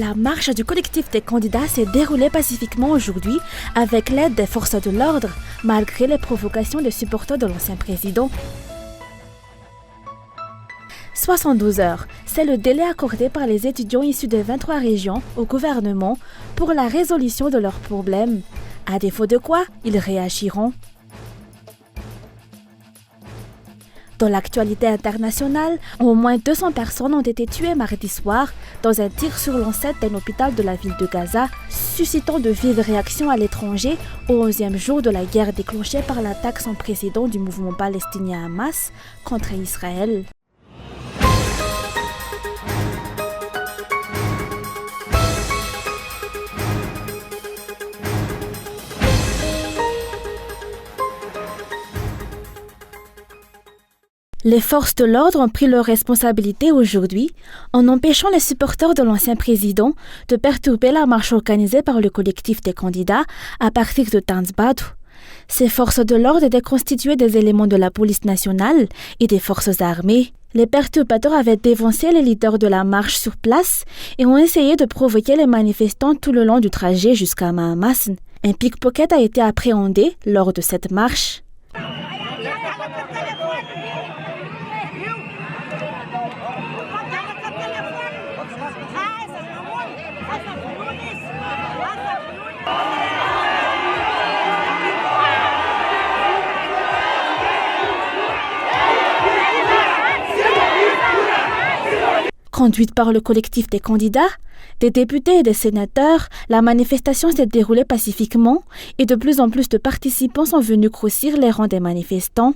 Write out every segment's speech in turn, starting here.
La marche du collectif des candidats s'est déroulée pacifiquement aujourd'hui avec l'aide des forces de l'ordre, malgré les provocations des supporters de l'ancien président. 72 heures, c'est le délai accordé par les étudiants issus des 23 régions au gouvernement pour la résolution de leurs problèmes. À défaut de quoi, ils réagiront. Dans l'actualité internationale, au moins 200 personnes ont été tuées mardi soir dans un tir sur l'enceinte d'un hôpital de la ville de Gaza, suscitant de vives réactions à l'étranger au 11e jour de la guerre déclenchée par l'attaque sans précédent du mouvement palestinien Hamas contre Israël. Les forces de l'ordre ont pris leurs responsabilités aujourd'hui en empêchant les supporters de l'ancien président de perturber la marche organisée par le collectif des candidats à partir de Tanzbadou. Ces forces de l'ordre étaient constituées des éléments de la police nationale et des forces armées. Les perturbateurs avaient dévancé les leaders de la marche sur place et ont essayé de provoquer les manifestants tout le long du trajet jusqu'à Mahamasn. Un pickpocket a été appréhendé lors de cette marche. Conduite par le collectif des candidats, des députés et des sénateurs, la manifestation s'est déroulée pacifiquement et de plus en plus de participants sont venus grossir les rangs des manifestants.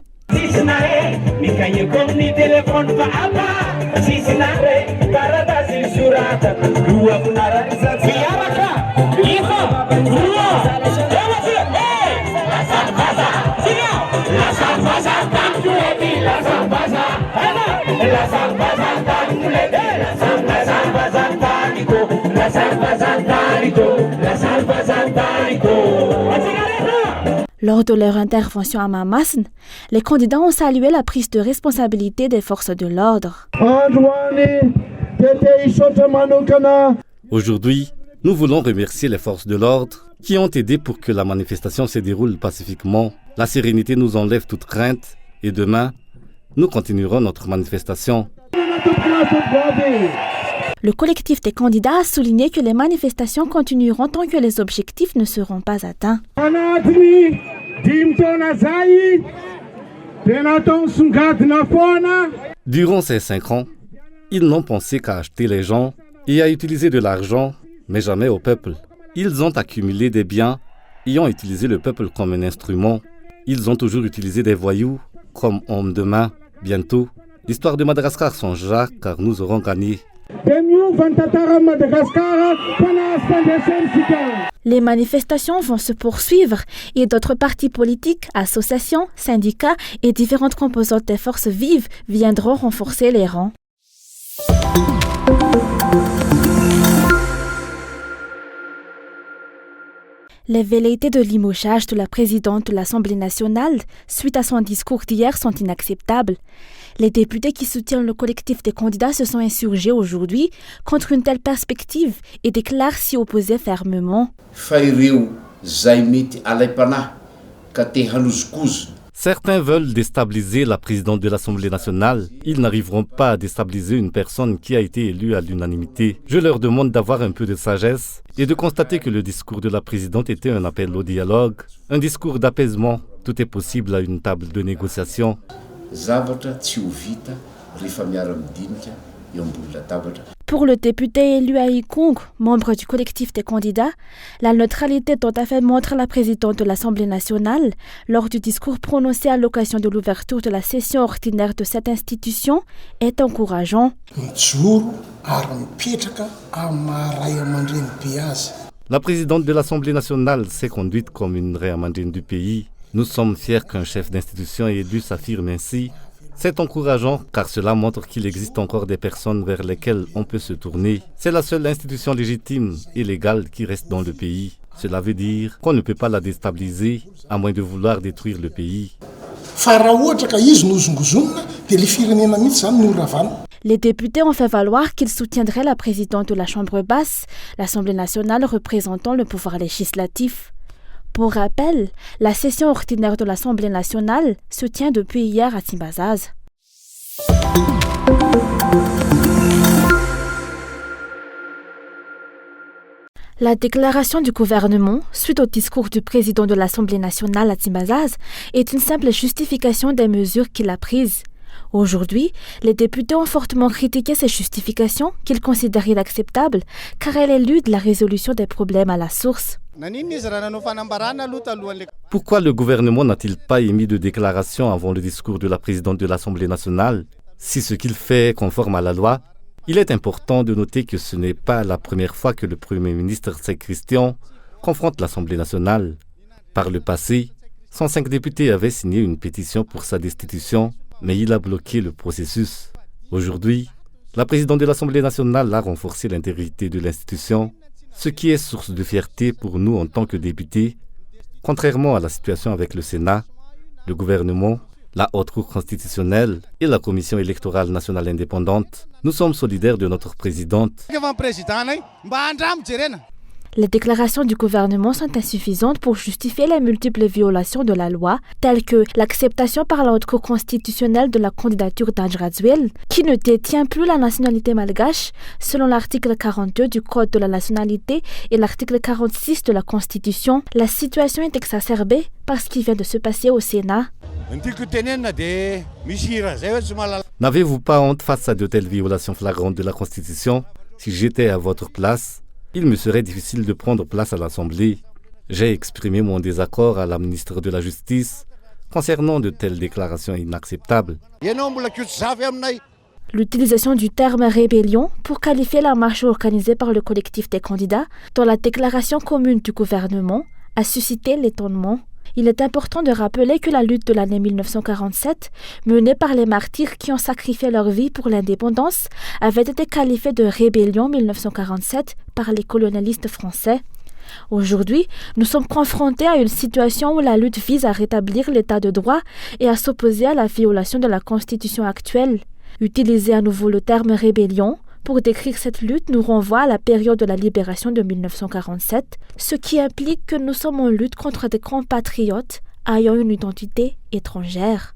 Lors de leur intervention à Mahamasn, les candidats ont salué la prise de responsabilité des forces de l'ordre. Aujourd'hui, nous voulons remercier les forces de l'ordre qui ont aidé pour que la manifestation se déroule pacifiquement. La sérénité nous enlève toute crainte et demain, nous continuerons notre manifestation. Le collectif des candidats a souligné que les manifestations continueront tant que les objectifs ne seront pas atteints. Durant ces 5 ans, ils n'ont pensé qu'à acheter les gens et à utiliser de l'argent, mais jamais au peuple. Ils ont accumulé des biens et ont utilisé le peuple comme un instrument. Ils ont toujours utilisé des voyous comme hommes de main. Bientôt, l'histoire de Madagascar changera car nous aurons gagné. Les manifestations vont se poursuivre et d'autres partis politiques, associations, syndicats et différentes composantes des forces vives viendront renforcer les rangs. Les velléités de limogeage de la présidente de l'Assemblée nationale suite à son discours d'hier sont inacceptables. Les députés qui soutiennent le collectif des candidats se sont insurgés aujourd'hui contre une telle perspective et déclarent s'y opposer fermement. Certains veulent déstabiliser la présidente de l'Assemblée nationale. Ils n'arriveront pas à déstabiliser une personne qui a été élue à l'unanimité. Je leur demande d'avoir un peu de sagesse et de constater que le discours de la présidente était un appel au dialogue, un discours d'apaisement. Tout est possible à une table de négociation. Pour le député élu à Ikong, membre du collectif des candidats, la neutralité dont a fait montre la présidente de l'Assemblée nationale lors du discours prononcé à l'occasion de l'ouverture de la session ordinaire de cette institution est encourageant. La présidente de l'Assemblée nationale s'est conduite comme une Ray Amandine du pays. Nous sommes fiers qu'un chef d'institution élu s'affirme ainsi. C'est encourageant car cela montre qu'il existe encore des personnes vers lesquelles on peut se tourner. C'est la seule institution légitime et légale qui reste dans le pays. Cela veut dire qu'on ne peut pas la déstabiliser à moins de vouloir détruire le pays. Les députés ont fait valoir qu'ils soutiendraient la présidente de la Chambre basse, l'Assemblée nationale représentant le pouvoir législatif. Pour rappel, la session ordinaire de l'Assemblée nationale se tient depuis hier à Timbazaz. La déclaration du gouvernement, suite au discours du président de l'Assemblée nationale à Timbazaz, est une simple justification des mesures qu'il a prises. Aujourd'hui, les députés ont fortement critiqué ces justifications qu'ils considèrent inacceptables car elles éludent la résolution des problèmes à la source. Pourquoi le gouvernement n'a-t-il pas émis de déclaration avant le discours de la présidente de l'Assemblée nationale? Si ce qu'il fait est conforme à la loi, il est important de noter que ce n'est pas la première fois que le Premier ministre Christian confronte l'Assemblée nationale. Par le passé, 105 députés avaient signé une pétition pour sa destitution, mais il a bloqué le processus. Aujourd'hui, la présidente de l'Assemblée nationale a renforcé l'intégrité de l'institution, ce qui est source de fierté pour nous en tant que députés. Contrairement à la situation avec le Sénat, le gouvernement, la Haute Cour constitutionnelle et la Commission électorale nationale indépendante, nous sommes solidaires de notre présidente. Les déclarations du gouvernement sont insuffisantes pour justifier les multiples violations de la loi, telles que l'acceptation par la Haute Cour constitutionnelle de la candidature d'Andj Razouel, qui ne détient plus la nationalité malgache, selon l'article 42 du Code de la nationalité et l'article 46 de la Constitution. La situation est exacerbée par ce qui vient de se passer au Sénat. N'avez-vous pas honte face à de telles violations flagrantes de la Constitution? Si j'étais à votre place, il me serait difficile de prendre place à l'Assemblée. J'ai exprimé mon désaccord à la ministre de la Justice concernant de telles déclarations inacceptables. L'utilisation du terme « rébellion » pour qualifier la marche organisée par le collectif des candidats dans la déclaration commune du gouvernement a suscité l'étonnement. Il est important de rappeler que la lutte de l'année 1947, menée par les martyrs qui ont sacrifié leur vie pour l'indépendance, avait été qualifiée de rébellion 1947 par les colonialistes français. Aujourd'hui, nous sommes confrontés à une situation où la lutte vise à rétablir l'état de droit et à s'opposer à la violation de la Constitution actuelle. Utiliser à nouveau le terme rébellion pour décrire cette lutte nous renvoie à la période de la libération de 1947, ce qui implique que nous sommes en lutte contre des compatriotes ayant une identité étrangère.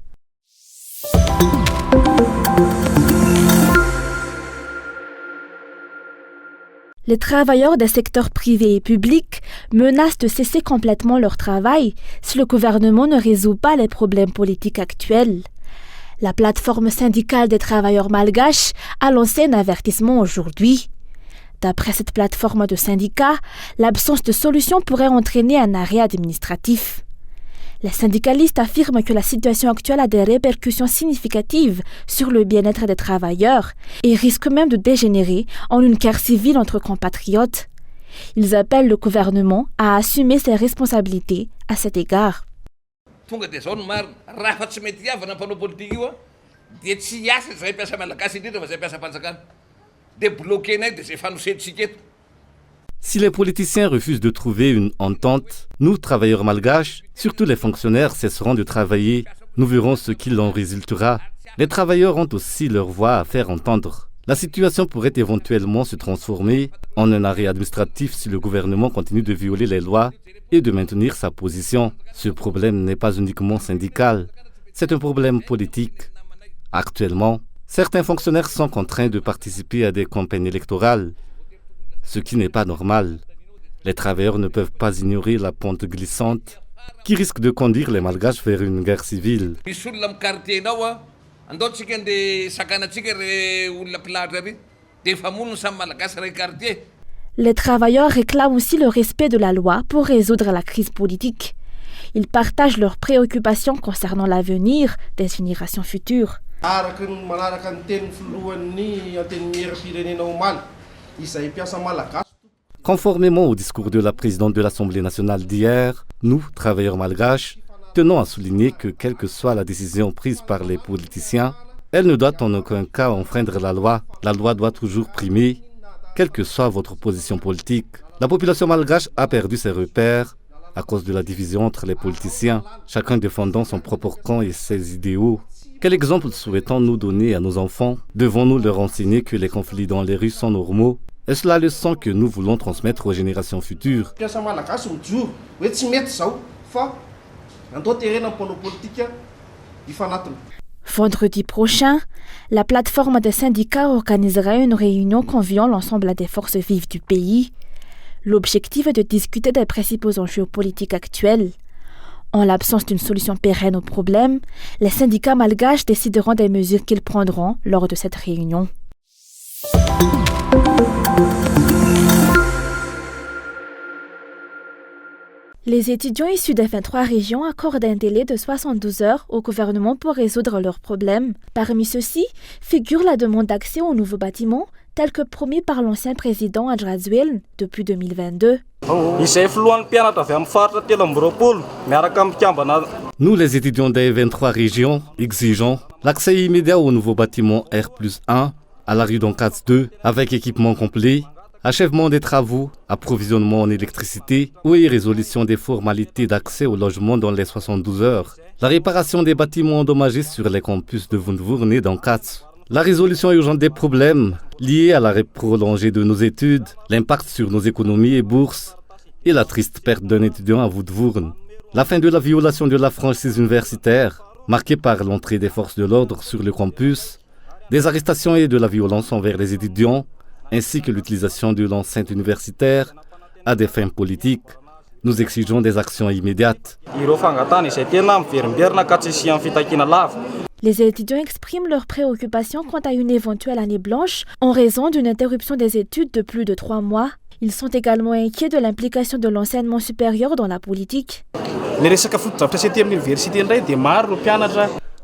Les travailleurs des secteurs privés et publics menacent de cesser complètement leur travail si le gouvernement ne résout pas les problèmes politiques actuels. La plateforme syndicale des travailleurs malgaches a lancé un avertissement aujourd'hui. D'après cette plateforme de syndicats, l'absence de solution pourrait entraîner un arrêt administratif. Les syndicalistes affirment que la situation actuelle a des répercussions significatives sur le bien-être des travailleurs et risque même de dégénérer en une guerre civile entre compatriotes. Ils appellent le gouvernement à assumer ses responsabilités à cet égard. Tonga dia zao no maro raha fa tsy mety hiavana mpanao politika io dia tsy hiasa zay mpiasa malagasy indrindra fa zay mpiasa fanjakana dia bloquenay dia zay fanoseditsika eto. Si les politiciens refusent de trouver une entente, nous, travailleurs malgaches, surtout les fonctionnaires, cesseront de travailler. Nous verrons ce qu'il en résultera. Les travailleurs ont aussi leur voix à faire entendre. La situation pourrait éventuellement se transformer en un arrêt administratif si le gouvernement continue de violer les lois et de maintenir sa position. Ce problème n'est pas uniquement syndical, c'est un problème politique. Actuellement, certains fonctionnaires sont contraints de participer à des campagnes électorales, ce qui n'est pas normal. Les travailleurs ne peuvent pas ignorer la pente glissante qui risque de conduire les Malgaches vers une guerre civile. Les travailleurs réclament aussi le respect de la loi pour résoudre la crise politique. Ils partagent leurs préoccupations concernant l'avenir des générations futures. Conformément au discours de la présidente de l'Assemblée nationale d'hier, nous, travailleurs malgaches, tenons à souligner que quelle que soit la décision prise par les politiciens, elle ne doit en aucun cas enfreindre la loi. La loi doit toujours primer, quelle que soit votre position politique. La population malgache a perdu ses repères à cause de la division entre les politiciens, chacun défendant son propre camp et ses idéaux. Quel exemple souhaitons-nous donner à nos enfants? Devons-nous leur enseigner que les conflits dans les rues sont normaux? Est-ce la leçon que nous voulons transmettre aux générations futures? Vendredi prochain, la plateforme des syndicats organisera une réunion conviant l'ensemble des forces vives du pays. L'objectif est de discuter des principaux enjeux politiques actuels. En l'absence d'une solution pérenne au problème, les syndicats malgaches décideront des mesures qu'ils prendront lors de cette réunion. Les étudiants issus des 23 régions accordent un délai de 72 heures au gouvernement pour résoudre leurs problèmes. Parmi ceux-ci figure la demande d'accès aux nouveaux bâtiments, tel que promis par l'ancien président Adjrazwil depuis 2022. Nous, les étudiants des 23 régions, exigeons l'accès immédiat au nouveau bâtiment R+1 à la rue d'Ancats 2 avec équipement complet, achèvement des travaux, approvisionnement en électricité et résolution des formalités d'accès au logement dans les 72 heures. La réparation des bâtiments endommagés sur les campus de Wundwurne et d'Ancats. La résolution urgente des problèmes liés à l'arrêt prolongé de nos études, l'impact sur nos économies et bourses et la triste perte d'un étudiant à Wundwurne. La fin de la violation de la franchise universitaire, marquée par l'entrée des forces de l'ordre sur le campus, des arrestations et de la violence envers les étudiants, ainsi que l'utilisation de l'enceinte universitaire à des fins politiques. Nous exigeons des actions immédiates. Les étudiants expriment leurs préoccupations quant à une éventuelle année blanche en raison d'une interruption des études de plus de 3 mois. Ils sont également inquiets de l'implication de l'enseignement supérieur dans la politique.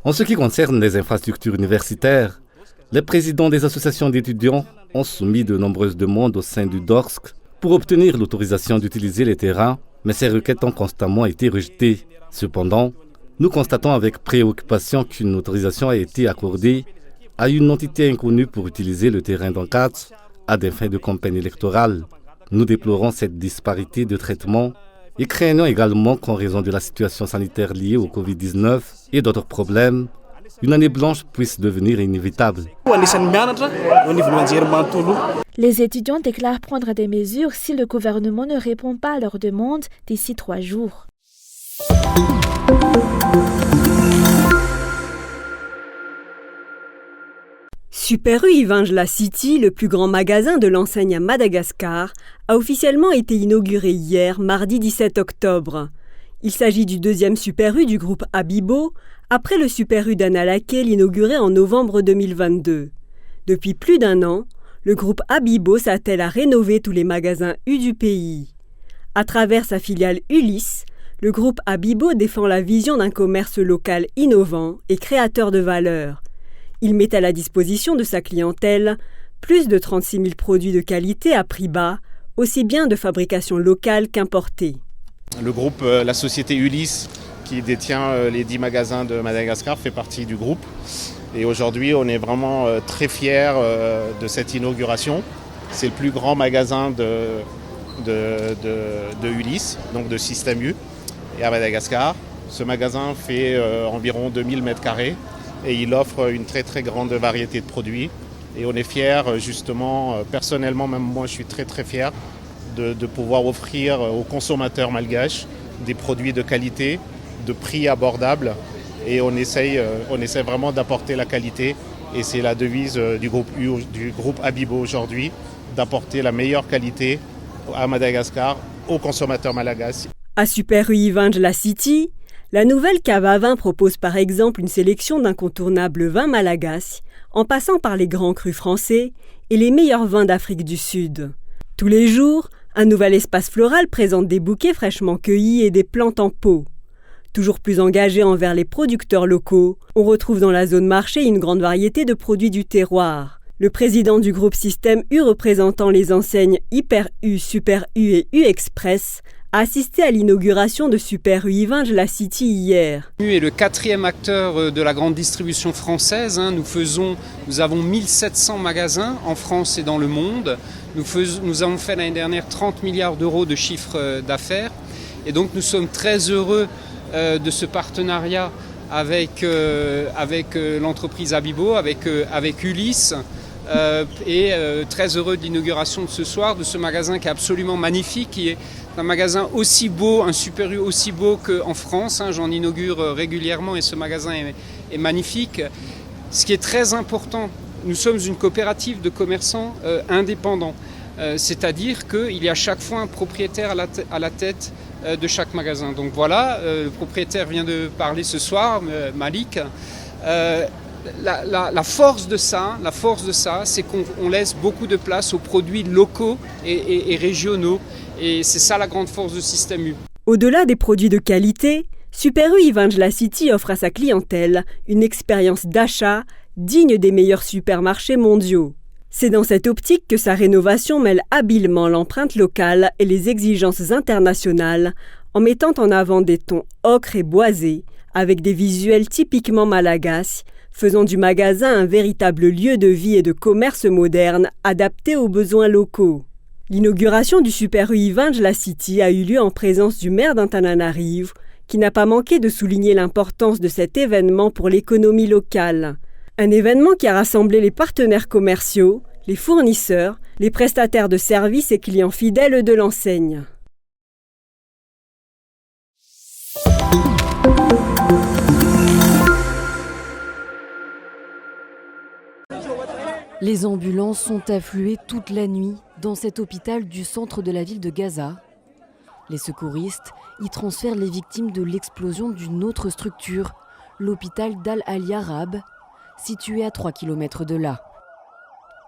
En ce qui concerne les infrastructures universitaires, les présidents des associations d'étudiants ont soumis de nombreuses demandes au sein du DORSC pour obtenir l'autorisation d'utiliser les terrains, mais ces requêtes ont constamment été rejetées. Cependant, nous constatons avec préoccupation qu'une autorisation a été accordée à une entité inconnue pour utiliser le terrain d'Ancats à des fins de campagne électorale. Nous déplorons cette disparité de traitement et craignons également qu'en raison de la situation sanitaire liée au Covid-19 et d'autres problèmes, une année blanche puisse devenir inévitable. Les étudiants déclarent prendre des mesures si le gouvernement ne répond pas à leurs demandes d'ici 3 jours. Super U Ivangela City, le plus grand magasin de l'enseigne à Madagascar, a officiellement été inauguré hier, mardi 17 octobre. Il s'agit du deuxième Super U du groupe Abibo, après le Super U d'Analakel inauguré en novembre 2022. Depuis plus d'1 an, le groupe Abibo s'attelle à rénover tous les magasins U du pays. À travers sa filiale Ulysse, le groupe Abibo défend la vision d'un commerce local innovant et créateur de valeur. Il met à la disposition de sa clientèle plus de 36 000 produits de qualité à prix bas, aussi bien de fabrication locale qu'importée. Le groupe, la société Ulysse, qui détient les 10 magasins de Madagascar, fait partie du groupe. Et aujourd'hui, on est vraiment très fiers de cette inauguration. C'est le plus grand magasin de Ulysse, donc de Système U, et à Madagascar. Ce magasin fait environ 2000 m² et il offre une très très grande variété de produits. Et on est fiers, justement, personnellement, même moi je suis très très fier de pouvoir offrir aux consommateurs malgaches des produits de qualité, de prix abordables. Et on essaie vraiment d'apporter la qualité. Et c'est la devise du groupe Abibo aujourd'hui, d'apporter la meilleure qualité à Madagascar aux consommateurs malagasy. À Super U Ivangela City, la nouvelle cave à vin propose par exemple une sélection d'incontournables vins malagasy, en passant par les grands crus français et les meilleurs vins d'Afrique du Sud. Tous les jours, un nouvel espace floral présente des bouquets fraîchement cueillis et des plantes en pot. Toujours plus engagé envers les producteurs locaux, on retrouve dans la zone marché une grande variété de produits du terroir. Le président du groupe Système U représentant les enseignes Hyper U, Super U et U Express a assisté à l'inauguration de Super U Ivangela City hier. U est le 4e acteur de la grande distribution française. Nous avons 1700 magasins en France et dans le monde. Nous avons fait l'année dernière 30 milliards d'euros de chiffre d'affaires. Et donc nous sommes très heureux de ce partenariat avec l'entreprise Abibo, avec Ulysse. Et très heureux de l'inauguration de ce soir, de ce magasin qui est absolument magnifique, qui est un magasin aussi beau, un Super U aussi beau qu'en France. J'en inaugure régulièrement et ce magasin est magnifique. Ce qui est très important, nous sommes une coopérative de commerçants indépendants. C'est-à-dire qu'il y a chaque fois un propriétaire à la tête de chaque magasin. Donc voilà, le propriétaire vient de parler ce soir, Malik. La force de ça, c'est qu'on laisse beaucoup de place aux produits locaux et régionaux. Et c'est ça la grande force de Système U. Au-delà des produits de qualité, Super U Evangela City offre à sa clientèle une expérience d'achat digne des meilleurs supermarchés mondiaux. C'est dans cette optique que sa rénovation mêle habilement l'empreinte locale et les exigences internationales en mettant en avant des tons ocre et boisés avec des visuels typiquement malagasy, faisant du magasin un véritable lieu de vie et de commerce moderne adapté aux besoins locaux. L'inauguration du Super U Evangela City a eu lieu en présence du maire d'Antananarivo, qui n'a pas manqué de souligner l'importance de cet événement pour l'économie locale. Un événement qui a rassemblé les partenaires commerciaux, les fournisseurs, les prestataires de services et clients fidèles de l'enseigne. Les ambulances sont affluées toute la nuit dans cet hôpital du centre de la ville de Gaza. Les secouristes y transfèrent les victimes de l'explosion d'une autre structure, l'hôpital d'Al-Ali Arab, situé à 3 km de là.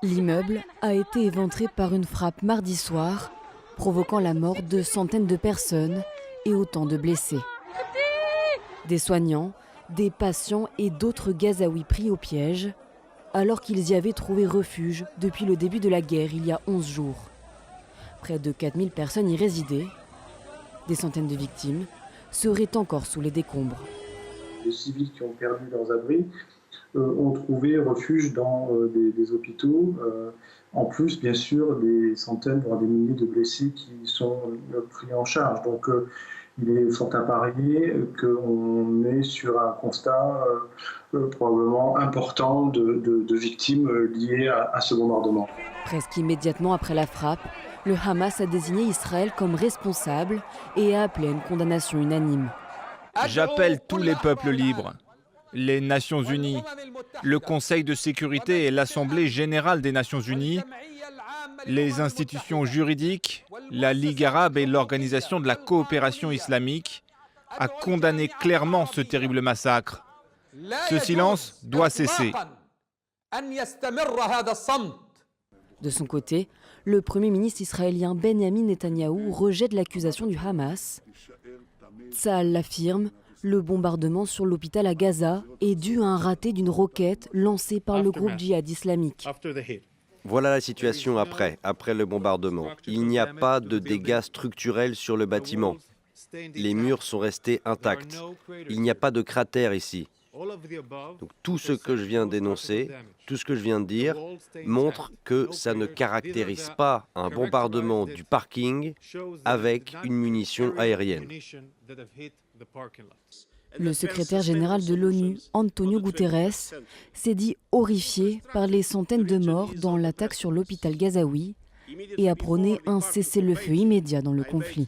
L'immeuble a été éventré par une frappe mardi soir, provoquant la mort de centaines de personnes et autant de blessés. Des soignants, des patients et d'autres Gazaouis pris au piège, alors qu'ils y avaient trouvé refuge depuis le début de la guerre il y a 11 jours. Près de 4000 personnes y résidaient. Des centaines de victimes seraient encore sous les décombres. Les civils qui ont perdu leurs abris ont trouvé refuge dans des hôpitaux. En plus, bien sûr, des centaines, voire des milliers de blessés qui sont pris en charge. Donc, il est fort à parier qu'on est sur un constat probablement important de victimes liées à ce bombardement. Presque immédiatement après la frappe, le Hamas a désigné Israël comme responsable et a appelé à une condamnation unanime. J'appelle tous les peuples libres, les Nations Unies, le Conseil de sécurité et l'Assemblée générale des Nations Unies, les institutions juridiques, la Ligue arabe et l'Organisation de la coopération islamique à condamner clairement ce terrible massacre. Ce silence doit cesser. De son côté, le Premier ministre israélien Benjamin Netanyahou rejette l'accusation du Hamas. Tsahal l'affirme, le bombardement sur l'hôpital à Gaza est dû à un raté d'une roquette lancée par le groupe djihad islamique. Voilà la situation après le bombardement. Il n'y a pas de dégâts structurels sur le bâtiment. Les murs sont restés intacts. Il n'y a pas de cratère ici. Donc, tout ce que je viens d'énoncer, tout ce que je viens de dire, montre que ça ne caractérise pas un bombardement du parking avec une munition aérienne. Le secrétaire général de l'ONU, Antonio Guterres, s'est dit horrifié par les centaines de morts dans l'attaque sur l'hôpital gazaoui et a prôné un cessez-le-feu immédiat dans le conflit.